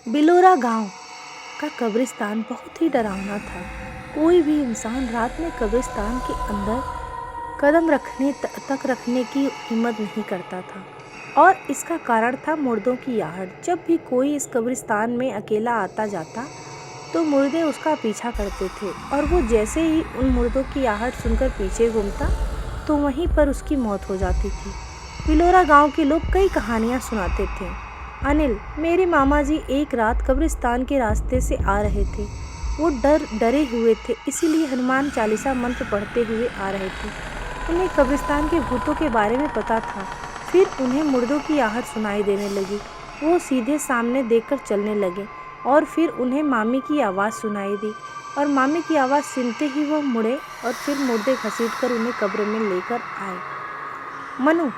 बिलोरा गांव का कब्रिस्तान बहुत ही डरावना था। कोई भी इंसान रात में कब्रिस्तान के अंदर कदम रखने की हिम्मत नहीं करता था और इसका कारण था मुर्दों की आहट। जब भी कोई इस कब्रिस्तान में अकेला आता जाता तो मुर्दे उसका पीछा करते थे और वो जैसे ही उन मुर्दों की आहट सुनकर पीछे घूमता तो वहीं पर उसकी मौत हो जाती थी। बिलोरा गांव के लोग कई कहानियां सुनाते थे। अनिल, मेरे मामा जी एक रात कब्रिस्तान के रास्ते से आ रहे थे। वो डरे हुए थे, इसीलिए हनुमान चालीसा मंत्र पढ़ते हुए आ रहे थे। उन्हें कब्रिस्तान के भूतों के बारे में पता था। फिर उन्हें मुर्दों की आहट सुनाई देने लगी। वो सीधे सामने देखकर चलने लगे और फिर उन्हें मामी की आवाज़ सुनाई दी और मामी की आवाज़ सुनते ही वो मुड़े और फिर मुर्दे घसीटकर उन्हें कब्र में लेकर आए। मनु,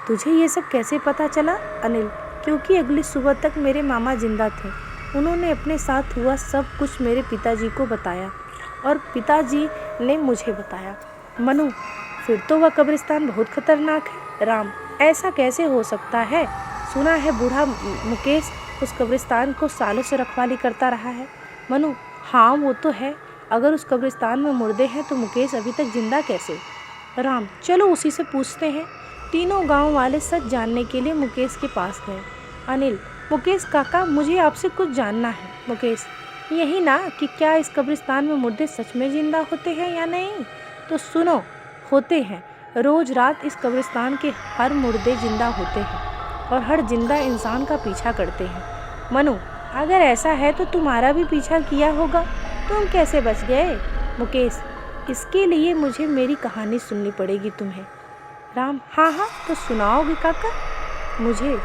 तुझे ये सब कैसे पता चला? अनिल, क्योंकि अगली सुबह तक मेरे मामा जिंदा थे। उन्होंने अपने साथ हुआ सब कुछ मेरे पिताजी को बताया और पिताजी ने मुझे बताया। मनु, फिर तो वह कब्रिस्तान बहुत खतरनाक है। राम, ऐसा कैसे हो सकता है? सुना है बूढ़ा मुकेश उस कब्रिस्तान को सालों से रखवाली करता रहा है। मनु, हाँ वो तो है। अगर उस कब्रिस्तान में मुर्दे हैं तो मुकेश अभी तक जिंदा कैसे? राम, चलो उसी से पूछते हैं। तीनों गांव वाले सच जानने के लिए मुकेश के पास गए। अनिल, मुकेश काका, मुझे आपसे कुछ जानना है। मुकेश, यही ना कि क्या इस कब्रिस्तान में मुर्दे सच में जिंदा होते हैं या नहीं? तो सुनो, होते हैं। रोज रात इस कब्रिस्तान के हर मुर्दे जिंदा होते हैं और हर जिंदा इंसान का पीछा करते हैं। मनु, अगर ऐसा है तो तुम्हारा भी पीछा किया होगा, तुम कैसे बच गए? मुकेश, इसके लिए मुझे मेरी कहानी सुननी पड़ेगी तुम्हें। राम, हाँ हाँ, तो सुनाओगे काका मुझे?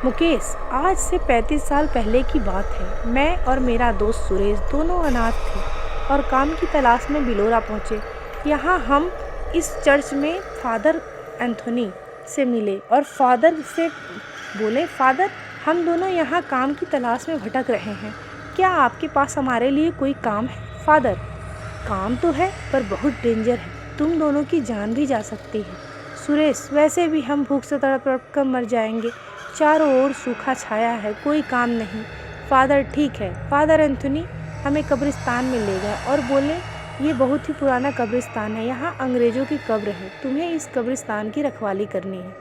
मुकेश, आज से 35 साल पहले की बात है। मैं और मेरा दोस्त सुरेश दोनों अनाथ थे और काम की तलाश में बिलोरा पहुँचे। यहाँ हम इस चर्च में फादर एंथोनी से मिले और फादर से बोले, फादर, हम दोनों यहाँ काम की तलाश में भटक रहे हैं। क्या आपके पास हमारे लिए कोई काम है? फादर, काम तो है पर बहुत डेंजर है, तुम दोनों की जान भी जा सकती है। सुरेश, वैसे भी हम भूख से तड़प कर मर जाएंगे। चारों ओर सूखा छाया है, कोई काम नहीं। फादर, ठीक है। फादर एंथोनी हमें कब्रिस्तान में ले गए और बोले, ये बहुत ही पुराना कब्रिस्तान है, यहाँ अंग्रेज़ों की कब्र है, तुम्हें इस कब्रिस्तान की रखवाली करनी है।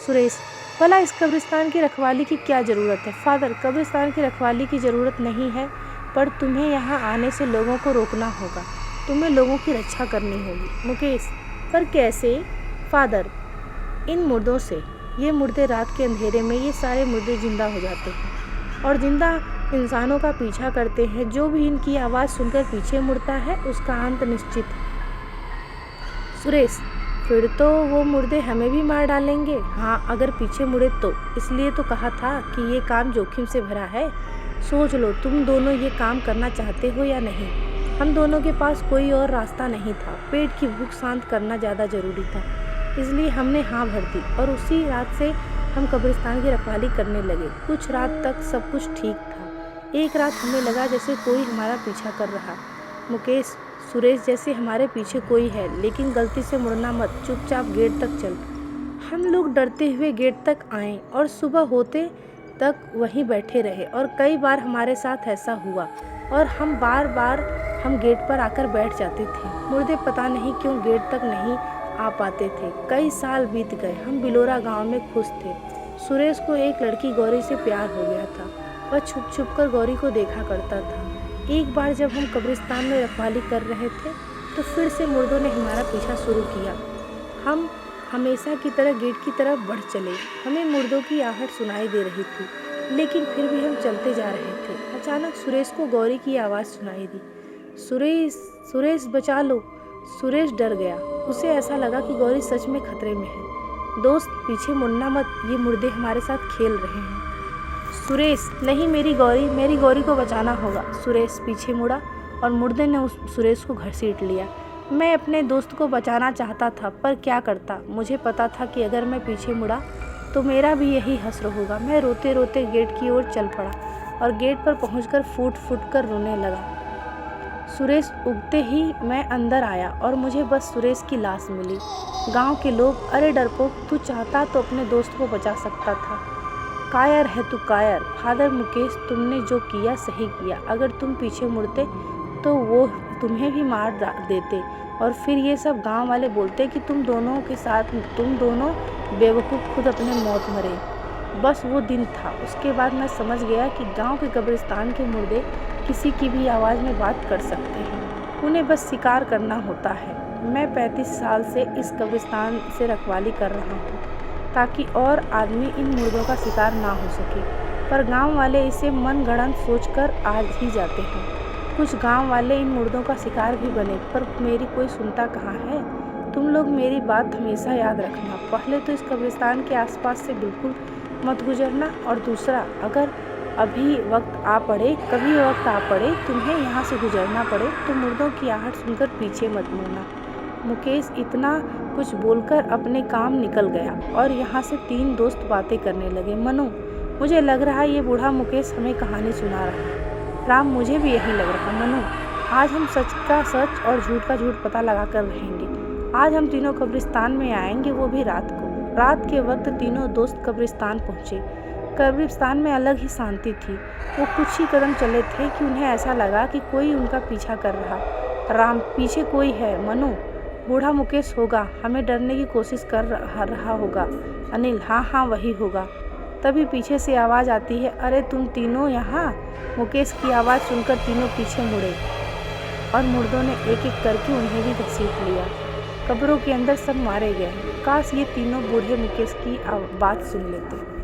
सुरेश, भला इस कब्रिस्तान की रखवाली की क्या ज़रूरत है? फादर, कब्रिस्तान की रखवाली की ज़रूरत नहीं है, पर तुम्हें यहाँ आने से लोगों को रोकना होगा, तुम्हें लोगों की रक्षा करनी होगी। मुकेश, पर कैसे? फादर, इन मुर्दों से, ये मुर्दे रात के अंधेरे में ये सारे मुर्दे जिंदा हो जाते हैं और जिंदा इंसानों का पीछा करते हैं। जो भी इनकी आवाज़ सुनकर पीछे मुड़ता है उसका अंत निश्चित है। सुरेश, फिर तो वो मुर्दे हमें भी मार डालेंगे। हाँ, अगर पीछे मुड़े तो। इसलिए तो कहा था कि ये काम जोखिम से भरा है। सोच लो, तुम दोनों ये काम करना चाहते हो या नहीं? हम दोनों के पास कोई और रास्ता नहीं था। पेट की भूख शांत करना ज़्यादा ज़रूरी था, इसलिए हमने हाँ भर दी और उसी रात से हम कब्रिस्तान की रखवाली करने लगे। कुछ रात तक सब कुछ ठीक था। एक रात हमें लगा जैसे कोई हमारा पीछा कर रहा। मुकेश, सुरेश, जैसे हमारे पीछे कोई है, लेकिन गलती से मुड़ना मत, चुपचाप गेट तक चल। हम लोग डरते हुए गेट तक आए और सुबह होते तक वहीं बैठे रहे और कई बार हमारे साथ ऐसा हुआ और हम गेट पर आकर बैठ जाते थे। मुर्दे पता नहीं क्यों गेट तक नहीं आ पाते थे। कई साल बीत गए। हम बिलोरा गांव में खुश थे। सुरेश को एक लड़की गौरी से प्यार हो गया था। वह छुप छुप कर गौरी को देखा करता था। एक बार जब हम कब्रिस्तान में रखवाली कर रहे थे तो फिर से मुर्दों ने हमारा पीछा शुरू किया। हम हमेशा की तरह गेट की तरफ बढ़ चले। हमें मुर्दों की आहट सुनाई दे रही थी, लेकिन फिर भी हम चलते जा रहे थे। अचानक सुरेश को गौरी की आवाज़ सुनाई दी, सुरेश, सुरेश, बचा लो। सुरेश डर गया। उसे ऐसा लगा कि गौरी सच में खतरे में है। दोस्त, पीछे मुड़ना मत, ये मुर्दे हमारे साथ खेल रहे हैं। सुरेश, नहीं, मेरी गौरी को बचाना होगा। सुरेश पीछे मुड़ा और मुर्दे ने उस सुरेश को घसीट लिया। मैं अपने दोस्त को बचाना चाहता था, पर क्या करता। मुझे पता था कि अगर मैं पीछे मुड़ा तो मेरा भी यही हश्र होगा। मैं रोते रोते गेट की ओर चल पड़ा और गेट पर पहुंचकर फूट फूट कर रोने लगा। सुरेश उगते ही मैं अंदर आया और मुझे बस सुरेश की लाश मिली। गांव के लोग, अरे डरपोक, तू चाहता तो अपने दोस्त को बचा सकता था। कायर है तू कायर। फादर मुकेश, तुमने जो किया सही किया। अगर तुम पीछे मुड़ते तो वो तुम्हें भी मार देते और फिर ये सब गांव वाले बोलते कि तुम दोनों बेवकूफ़ खुद अपने मौत मरे। बस वो दिन था। उसके बाद मैं समझ गया कि गांव के कब्रिस्तान के मुर्दे किसी की भी आवाज़ में बात कर सकते हैं, उन्हें बस शिकार करना होता है। मैं 35 साल से इस कब्रिस्तान से रखवाली कर रहा हूँ ताकि और आदमी इन मुर्दों का शिकार ना हो सके, पर गांव वाले इसे मनगढ़ंत सोचकर आज ही जाते हैं। कुछ गांव वाले इन मुर्दों का शिकार भी बने, पर मेरी कोई सुनता कहाँ है। तुम लोग मेरी बात हमेशा याद रखना। पहले तो इस कब्रिस्तान के आसपास से बिल्कुल मत गुजरना, और दूसरा, अगर कभी वक्त आ पड़े तुम्हें यहाँ से गुजरना पड़े तो मुर्दों की आहट सुनकर पीछे मत मुड़ना। मुकेश इतना कुछ बोलकर अपने काम निकल गया और यहाँ से 3 दोस्त बातें करने लगे। मनु, मुझे लग रहा है ये बूढ़ा मुकेश हमें कहानी सुना रहा है। राम, मुझे भी यही लग रहा। मनु, आज हम सच का सच और झूठ का झूठ पता लगा कर रहेंगे। आज हम तीनों कब्रिस्तान में आएंगे, वो भी रात को। रात के वक्त तीनों दोस्त कब्रिस्तान पहुँचे। कब्रिस्तान में अलग ही शांति थी। वो कुछ ही कदम चले थे कि उन्हें ऐसा लगा कि कोई उनका पीछा कर रहा। राम, पीछे कोई है। मनु, बूढ़ा मुकेश होगा, हमें डरने की कोशिश कर रहा होगा। अनिल, हाँ वही होगा। तभी पीछे से आवाज़ आती है, अरे तुम तीनों यहाँ। मुकेश की आवाज़ सुनकर तीनों पीछे मुड़े और मुर्दों ने एक एक करके उन्हें भी घसीट लिया। कब्रों के अंदर सब मारे गए। काश ये तीनों बूढ़े मुकेश की बात सुन लेते।